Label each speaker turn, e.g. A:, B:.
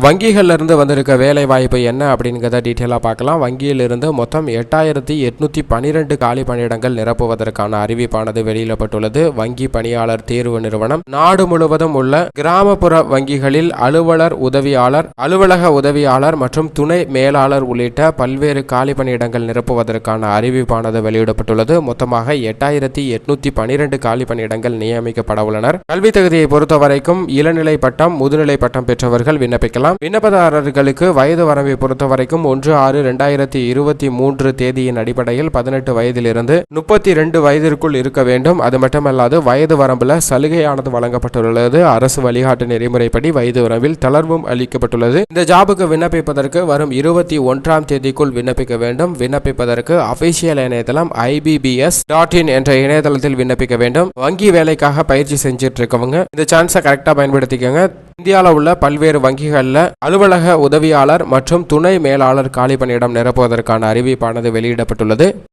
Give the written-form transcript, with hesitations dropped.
A: வங்கிகள்ல இருந்து வந்திருக்க வேலை வாய்ப்பு என்ன அப்படிங்கிறத டீட்டெயிலாக பார்க்கலாம். வங்கியிலிருந்து மொத்தம் 8812 காலி பணியிடங்கள் நிரப்புவதற்கான அறிவிப்பானது வெளியிடப்பட்டுள்ளது. வங்கி பணியாளர் தேர்வு நிறுவனம் நாடு முழுவதும் உள்ள கிராமப்புற வங்கிகளில் அலுவலர் உதவியாளர், அலுவலக உதவியாளர் மற்றும் துணை மேலாளர் உள்ளிட்ட பல்வேறு காலி பணியிடங்கள் நிரப்புவதற்கான அறிவிப்பானது வெளியிடப்பட்டுள்ளது. மொத்தமாக 8812 காலி பணியிடங்கள் நியமிக்கப்பட உள்ளனர். கல்வி தகுதியை பொறுத்தவரைக்கும் இளநிலை பட்டம், முதுநிலை பட்டம் பெற்றவர்கள் விண்ணப்பிக்கலாம். விண்ணப்பதாரர்களுக்கு வயது வரம்பை பொறுத்தவரைக்கும் 1/6/2023 தேதியின் அடிப்படையில் 18 வயதிலிருந்து 32 வயதிற்குள் இருக்க வேண்டும். அது மட்டுமல்லாது வயது வரம்பில் சலுகையானது வழங்கப்பட்டுள்ளது. அரசு வழிகாட்டு நெறிமுறைப்படி வயது வரம்பில் தளர்வும் அளிக்கப்பட்டுள்ளது. இந்த ஜாபுக்கு விண்ணப்பிப்பதற்கு வரும் 21ஆம் தேதிக்குள் விண்ணப்பிக்க வேண்டும். விண்ணப்பிப்பதற்கு அபிஷியல் இணையதளம் IBBS.in என்ற இணையதளத்தில் விண்ணப்பிக்க வேண்டும். வங்கி வேலைக்காக பயிற்சி செஞ்சிட்டு இருக்கவங்க இந்த சான்ஸை கரெக்டா பயன்படுத்திக்கோங்க. இந்தியாவில் உள்ள பல்வேறு வங்கிகளில் அலுவலக உதவியாளர் மற்றும் துணை மேலாளர் காலி பணியிடம் நிரப்புவதற்கான அறிவிப்பானது வெளியிடப்பட்டுள்ளது.